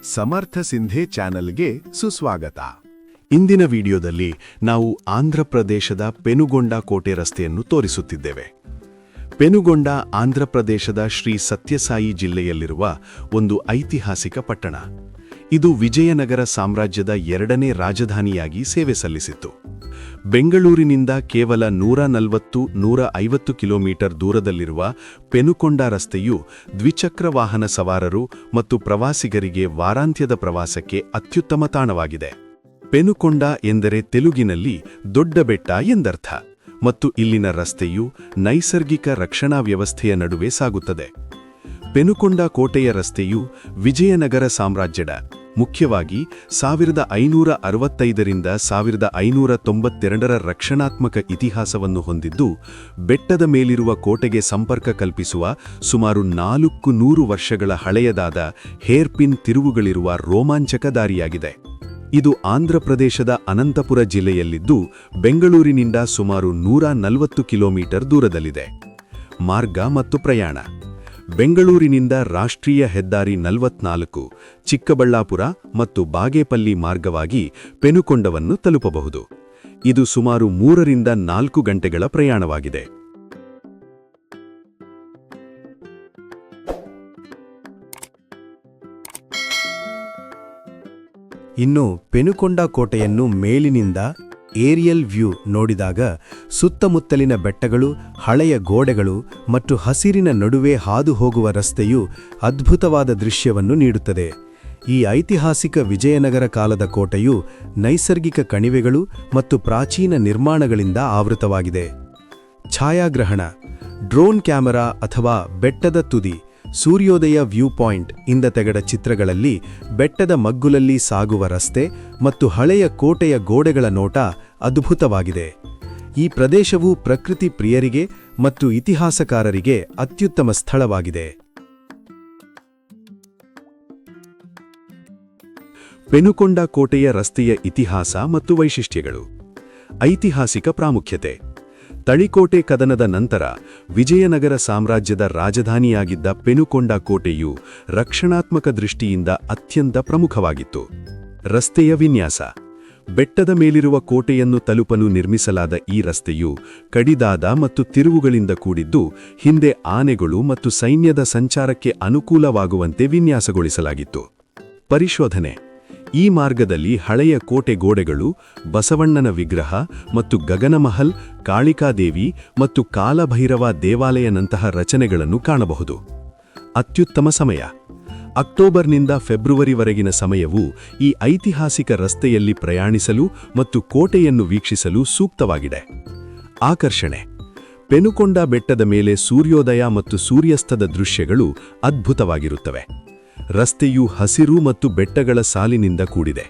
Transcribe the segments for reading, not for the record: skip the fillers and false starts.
ಸಮರ್ಥ ಸಿಂಧೆ ಚಾನೆಲ್ಗೆ ಸುಸ್ವಾಗತ. ಇಂದಿನ ವಿಡಿಯೋದಲ್ಲಿ ನಾವು ಆಂಧ್ರಪ್ರದೇಶದ ಪೆನುಗೊಂಡ ಕೋಟೆ ರಸ್ತೆಯನ್ನು ತೋರಿಸುತ್ತಿದ್ದೇವೆ. ಪೆನುಗೊಂಡ ಆಂಧ್ರಪ್ರದೇಶದ ಶ್ರೀ ಸತ್ಯಸಾಯಿ ಜಿಲ್ಲೆಯಲ್ಲಿರುವ ಒಂದು ಐತಿಹಾಸಿಕ ಪಟ್ಟಣ. ಇದು ವಿಜಯನಗರ ಸಾಮ್ರಾಜ್ಯದ ಎರಡನೇ ರಾಜಧಾನಿಯಾಗಿ ಸೇವೆ ಸಲ್ಲಿಸಿತ್ತು. ಬೆಂಗಳೂರಿನಿಂದ ಕೇವಲ 140-150 ಕಿಲೋಮೀಟರ್ ದೂರದಲ್ಲಿರುವ ಪೆನುಕೊಂಡ ರಸ್ತೆಯು ದ್ವಿಚಕ್ರ ವಾಹನ ಸವಾರರು ಮತ್ತು ಪ್ರವಾಸಿಗರಿಗೆ ವಾರಾಂತ್ಯದ ಪ್ರವಾಸಕ್ಕೆ ಅತ್ಯುತ್ತಮ ತಾಣವಾಗಿದೆ. ಪೆನುಕೊಂಡ ಎಂದರೆ ತೆಲುಗಿನಲ್ಲಿ ದೊಡ್ಡ ಬೆಟ್ಟ ಎಂದರ್ಥ, ಮತ್ತು ಇಲ್ಲಿನ ರಸ್ತೆಯು ನೈಸರ್ಗಿಕ ರಕ್ಷಣಾ ವ್ಯವಸ್ಥೆಯ ನಡುವೆ ಸಾಗುತ್ತದೆ. ಪೆನುಕೊಂಡ ಕೋಟೆಯ ರಸ್ತೆಯು ವಿಜಯನಗರ ಸಾಮ್ರಾಜ್ಯದ ಮುಖ್ಯವಾಗಿ 1565ರಿಂದ 1592ರ ರಕ್ಷಣಾತ್ಮಕ ಇತಿಹಾಸವನ್ನು ಹೊಂದಿದ್ದು, ಬೆಟ್ಟದ ಮೇಲಿರುವ ಕೋಟೆಗೆ ಸಂಪರ್ಕ ಕಲ್ಪಿಸುವ ಸುಮಾರು 400 ವರ್ಷಗಳ ಹಳೆಯದಾದ ಹೇರ್ಪಿನ್ ತಿರುವುಗಳಿರುವ ರೋಮಾಂಚಕ ದಾರಿಯಾಗಿದೆ. ಇದು ಆಂಧ್ರಪ್ರದೇಶದ ಅನಂತಪುರ ಜಿಲ್ಲೆಯಲ್ಲಿದ್ದು, ಬೆಂಗಳೂರಿನಿಂದ ಸುಮಾರು 140 ಕಿಲೋಮೀಟರ್ ದೂರದಲ್ಲಿದೆ. ಮಾರ್ಗ ಮತ್ತು ಪ್ರಯಾಣ: ಬೆಂಗಳೂರಿನಿಂದ ರಾಷ್ಟ್ರೀಯ ಹೆದ್ದಾರಿ 44, ಚಿಕ್ಕಬಳ್ಳಾಪುರ ಮತ್ತು ಬಾಗೇಪಲ್ಲಿ ಮಾರ್ಗವಾಗಿ ಪೆನುಕೊಂಡವನ್ನು ತಲುಪಬಹುದು. ಇದು ಸುಮಾರು 3ರಿಂದ 4 ಗಂಟೆಗಳ ಪ್ರಯಾಣವಾಗಿದೆ. ಇನ್ನು ಪೆನುಕೊಂಡ ಕೋಟೆಯನ್ನು ಮೇಲಿನಿಂದ ಏರಿಯಲ್ ವ್ಯೂ ನೋಡಿದಾಗ ಸುತ್ತಮುತ್ತಲಿನ ಬೆಟ್ಟಗಳು, ಹಳೆಯ ಗೋಡೆಗಳು ಮತ್ತು ಹಸಿರಿನ ನಡುವೆ ಹಾದು ಹೋಗುವ ರಸ್ತೆಯು ಅದ್ಭುತವಾದ ದೃಶ್ಯವನ್ನು ನೀಡುತ್ತದೆ. ಈ ಐತಿಹಾಸಿಕ ವಿಜಯನಗರ ಕಾಲದ ಕೋಟೆಯು ನೈಸರ್ಗಿಕ ಕಣಿವೆಗಳು ಮತ್ತು ಪ್ರಾಚೀನ ನಿರ್ಮಾಣಗಳಿಂದ ಆವೃತವಾಗಿದೆ. ಛಾಯಾಗ್ರಹಣ: ಡ್ರೋನ್ ಕ್ಯಾಮೆರಾ ಅಥವಾ ಬೆಟ್ಟದ ತುದಿ ಸೂರ್ಯೋದಯ ವ್ಯೂ ಪಾಯಿಂಟ್ ಇಂದ ತೆಗೆದ ಚಿತ್ರಗಳಲ್ಲಿ ಬೆಟ್ಟದ ಮಗ್ಗುಲಲ್ಲಿ ಸಾಗುವ ರಸ್ತೆ ಮತ್ತು ಹಳೆಯ ಕೋಟೆಯ ಗೋಡೆಗಳ ನೋಟ ಅದ್ಭುತವಾಗಿದೆ. ಈ ಪ್ರದೇಶವು ಪ್ರಕೃತಿ ಪ್ರಿಯರಿಗೆ ಮತ್ತು ಇತಿಹಾಸಕಾರರಿಗೆ ಅತ್ಯುತ್ತಮ ಸ್ಥಳವಾಗಿದೆ. ಪೆನುಕೊಂಡ ಕೋಟೆಯ ರಸ್ತೆಯ ಇತಿಹಾಸ ಮತ್ತು ವೈಶಿಷ್ಟ್ಯಗಳು. ಐತಿಹಾಸಿಕ ಪ್ರಾಮುಖ್ಯತೆ: ತಳಿಕೋಟೆ ಕದನದ ನಂತರ ವಿಜಯನಗರ ಸಾಮ್ರಾಜ್ಯದ ರಾಜಧಾನಿಯಾಗಿದ್ದ ಪೆನುಕೊಂಡ ಕೋಟೆಯು ರಕ್ಷಣಾತ್ಮಕ ದೃಷ್ಟಿಯಿಂದ ಅತ್ಯಂತ ಪ್ರಮುಖವಾಗಿತ್ತು. ರಸ್ತೆಯ ವಿನ್ಯಾಸ: ಬೆಟ್ಟದ ಮೇಲಿರುವ ಕೋಟೆಯನ್ನು ತಲುಪಲು ನಿರ್ಮಿಸಲಾದ ಈ ರಸ್ತೆಯು ಕಡಿದಾದ ಮತ್ತು ತಿರುವುಗಳಿಂದ ಕೂಡಿದ್ದು, ಹಿಂದೆ ಆನೆಗಳು ಮತ್ತು ಸೈನ್ಯದ ಸಂಚಾರಕ್ಕೆ ಅನುಕೂಲವಾಗುವಂತೆ ವಿನ್ಯಾಸಗೊಳಿಸಲಾಗಿತ್ತು. ಪರಿಶೋಧನೆ: ಈ ಮಾರ್ಗದಲ್ಲಿ ಹಳೆಯ ಕೋಟೆ ಗೋಡೆಗಳು, ಬಸವಣ್ಣನ ವಿಗ್ರಹ ಮತ್ತು ಗಗನಮಹಲ್, ಕಾಳಿಕಾದೇವಿ ಮತ್ತು ಕಾಲಭೈರವ ದೇವಾಲಯನಂತಹ ರಚನೆಗಳನ್ನು ಕಾಣಬಹುದು. ಅತ್ಯುತ್ತಮ ಸಮಯ: ಅಕ್ಟೋಬರ್ನಿಂದ ಫೆಬ್ರವರಿವರೆಗಿನ ಸಮಯವು ಈ ಐತಿಹಾಸಿಕ ರಸ್ತೆಯಲ್ಲಿ ಪ್ರಯಾಣಿಸಲು ಮತ್ತು ಕೋಟೆಯನ್ನು ವೀಕ್ಷಿಸಲು ಸೂಕ್ತವಾಗಿದೆ. ಆಕರ್ಷಣೆ: ಪೆನುಕೊಂಡ ಬೆಟ್ಟದ ಮೇಲೆ ಸೂರ್ಯೋದಯ ಮತ್ತು ಸೂರ್ಯಾಸ್ತದ ದೃಶ್ಯಗಳು ಅದ್ಭುತವಾಗಿರುತ್ತವೆ. ರಸ್ತೆಯು ಹಸಿರು ಮತ್ತು ಬೆಟ್ಟಗಳ ಸಾಲಿನಿಂದ ಕೂಡಿದೆ.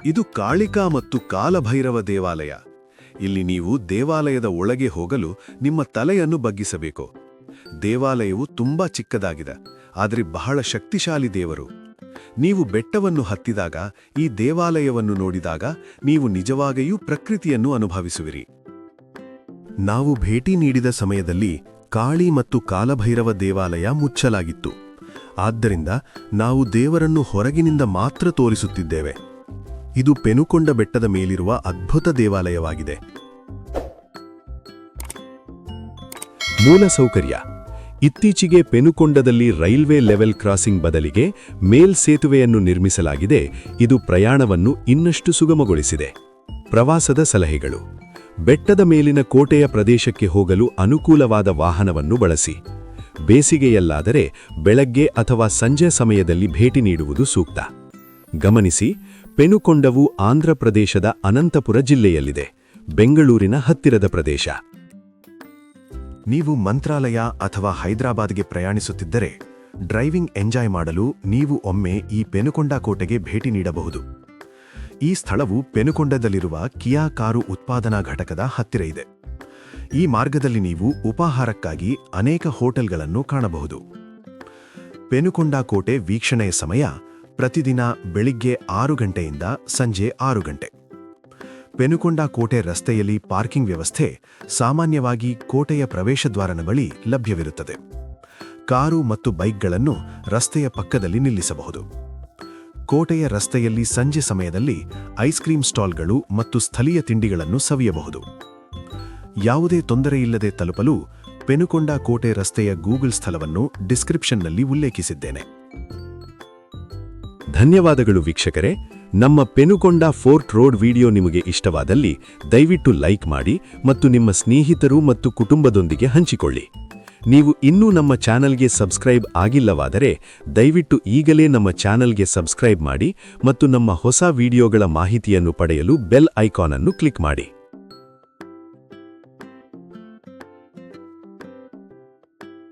ಇದು ಕಾಳಿಕಾ ಮತ್ತು ಕಾಲಭೈರವ ದೇವಾಲಯ. ಇಲ್ಲಿ ನೀವು ದೇವಾಲಯದ ಒಳಗೆ ಹೋಗಲು ನಿಮ್ಮ ತಲೆಯನ್ನು ಬಗ್ಗಿಸಬೇಕು. ದೇವಾಲಯವು ತುಂಬಾ ಚಿಕ್ಕದಾಗಿದೆ, ಆದರೆ ಬಹಳ ಶಕ್ತಿಶಾಲಿ ದೇವರು. ನೀವು ಬೆಟ್ಟವನ್ನು ಹತ್ತಿದಾಗ ಈ ದೇವಾಲಯವನ್ನು ನೋಡಿದಾಗ ನೀವು ನಿಜವಾಗಿಯೂ ಪ್ರಕೃತಿಯನ್ನು ಅನುಭವಿಸುವಿರಿ. ನಾವು ಭೇಟಿ ನೀಡಿದ ಸಮಯದಲ್ಲಿ ಕಾಳಿ ಮತ್ತು ಕಾಲಭೈರವ ದೇವಾಲಯ ಮುಚ್ಚಲಾಗಿತ್ತು. ಆದ್ದರಿಂದ ನಾವು ದೇವರನ್ನು ಹೊರಗಿನಿಂದ ಮಾತ್ರ ತೋರಿಸುತ್ತಿದ್ದೇವೆ. ಇದು ಪೆನುಕೊಂಡ ಬೆಟ್ಟದ ಮೇಲಿರುವ ಅದ್ಭುತ ದೇವಾಲಯವಾಗಿದೆ. ಮೂಲಸೌಕರ್ಯ: ಇತ್ತೀಚೆಗೆ ಪೆನುಕೊಂಡದಲ್ಲಿ ರೈಲ್ವೆ ಲೆವೆಲ್ ಕ್ರಾಸಿಂಗ್ ಬದಲಿಗೆ ಮೇಲ್ಸೇತುವೆಯನ್ನು ನಿರ್ಮಿಸಲಾಗಿದೆ. ಇದು ಪ್ರಯಾಣವನ್ನು ಇನ್ನಷ್ಟು ಸುಗಮಗೊಳಿಸಿದೆ. ಪ್ರವಾಸದ ಸಲಹೆಗಳು: ಬೆಟ್ಟದ ಮೇಲಿನ ಕೋಟೆಯ ಪ್ರದೇಶಕ್ಕೆ ಹೋಗಲು ಅನುಕೂಲವಾದ ವಾಹನವನ್ನು ಬಳಸಿ. ಬೇಸಿಗೆಯಲ್ಲಾದರೆ ಬೆಳಗ್ಗೆ ಅಥವಾ ಸಂಜೆ ಸಮಯದಲ್ಲಿ ಭೇಟಿ ನೀಡುವುದು ಸೂಕ್ತ. ಗಮನಿಸಿ, ಪೆನುಕೊಂಡವು ಆಂಧ್ರಪ್ರದೇಶದ ಅನಂತಪುರ ಜಿಲ್ಲೆಯಲ್ಲಿದೆ, ಬೆಂಗಳೂರಿನ ಹತ್ತಿರದ ಪ್ರದೇಶ. ನೀವು ಮಂತ್ರಾಲಯ ಅಥವಾ ಹೈದರಾಬಾದ್ಗೆ ಪ್ರಯಾಣಿಸುತ್ತಿದ್ದರೆ ಡ್ರೈವಿಂಗ್ ಎಂಜಾಯ್ ಮಾಡಲು ನೀವು ಒಮ್ಮೆ ಈ ಪೆನುಕೊಂಡ ಕೋಟೆಗೆ ಭೇಟಿ ನೀಡಬಹುದು. ಈ ಸ್ಥಳವು ಪೆನುಕೊಂಡದಲ್ಲಿರುವ ಕಿಯಾ ಕಾರು ಉತ್ಪಾದನಾ ಘಟಕದ ಹತ್ತಿರ ಇದೆ. ಈ ಮಾರ್ಗದಲ್ಲಿ ನೀವು ಉಪಾಹಾರಕ್ಕಾಗಿ ಅನೇಕ ಹೋಟೆಲ್ಗಳನ್ನು ಕಾಣಬಹುದು. ಪೆನುಕೊಂಡ ಕೋಟೆ ವೀಕ್ಷಣೆಯ ಸಮಯ ಪ್ರತಿದಿನ ಬೆಳಿಗ್ಗೆ 6 ಗಂಟೆಯಿಂದ ಸಂಜೆ 6 ಗಂಟೆ. ಪೆನುಕೊಂಡ ಕೋಟೆ ರಸ್ತೆಯಲ್ಲಿ ಪಾರ್ಕಿಂಗ್ ವ್ಯವಸ್ಥೆ ಸಾಮಾನ್ಯವಾಗಿ ಕೋಟೆಯ ಪ್ರವೇಶದ್ವಾರನ ಬಳಿ ಲಭ್ಯವಿರುತ್ತದೆ. ಕಾರು ಮತ್ತು ಬೈಕ್ಗಳನ್ನು ರಸ್ತೆಯ ಪಕ್ಕದಲ್ಲಿ ನಿಲ್ಲಿಸಬಹುದು. ಕೋಟೆಯ ರಸ್ತೆಯಲ್ಲಿ ಸಂಜೆ ಸಮಯದಲ್ಲಿ ಐಸ್ ಕ್ರೀಂ ಸ್ಟಾಲ್ಗಳು ಮತ್ತು ಸ್ಥಳೀಯ ತಿಂಡಿಗಳನ್ನು ಸವಿಯಬಹುದು. ಯಾವುದೇ ತೊಂದರೆಯಿಲ್ಲದೆ ತಲುಪಲು ಪೆನುಕೊಂಡ ಕೋಟೆ ರಸ್ತೆಯ ಗೂಗಲ್ ಸ್ಥಳವನ್ನು ಡಿಸ್ಕ್ರಿಪ್ಷನ್ನಲ್ಲಿ ಉಲ್ಲೇಖಿಸಿದ್ದೇನೆ. ಧನ್ಯವಾದಗಳು ವೀಕ್ಷಕರೇ. ನಮ್ಮ ಪೆನುಕೊಂಡ ಫೋರ್ಟ್ ರೋಡ್ ವಿಡಿಯೋ ನಿಮಗೆ ಇಷ್ಟವಾದಲ್ಲಿ ದಯವಿಟ್ಟು ಲೈಕ್ ಮಾಡಿ ಮತ್ತು ನಿಮ್ಮ ಸ್ನೇಹಿತರು ಮತ್ತು ಕುಟುಂಬದೊಂದಿಗೆ ಹಂಚಿಕೊಳ್ಳಿ. ನೀವು ಇನ್ನೂ ನಮ್ಮ ಚಾನಲ್ಗೆ ಸಬ್ಸ್ಕ್ರೈಬ್ ಆಗಿಲ್ಲವಾದರೆ ದಯವಿಟ್ಟು ಈಗಲೇ ನಮ್ಮ ಚಾನಲ್ಗೆ ಸಬ್ಸ್ಕ್ರೈಬ್ ಮಾಡಿ ಮತ್ತು ನಮ್ಮ ಹೊಸ ವಿಡಿಯೋಗಳ ಮಾಹಿತಿಯನ್ನು ಪಡೆಯಲು ಬೆಲ್ ಐಕಾನ್ ಅನ್ನು ಕ್ಲಿಕ್ ಮಾಡಿ.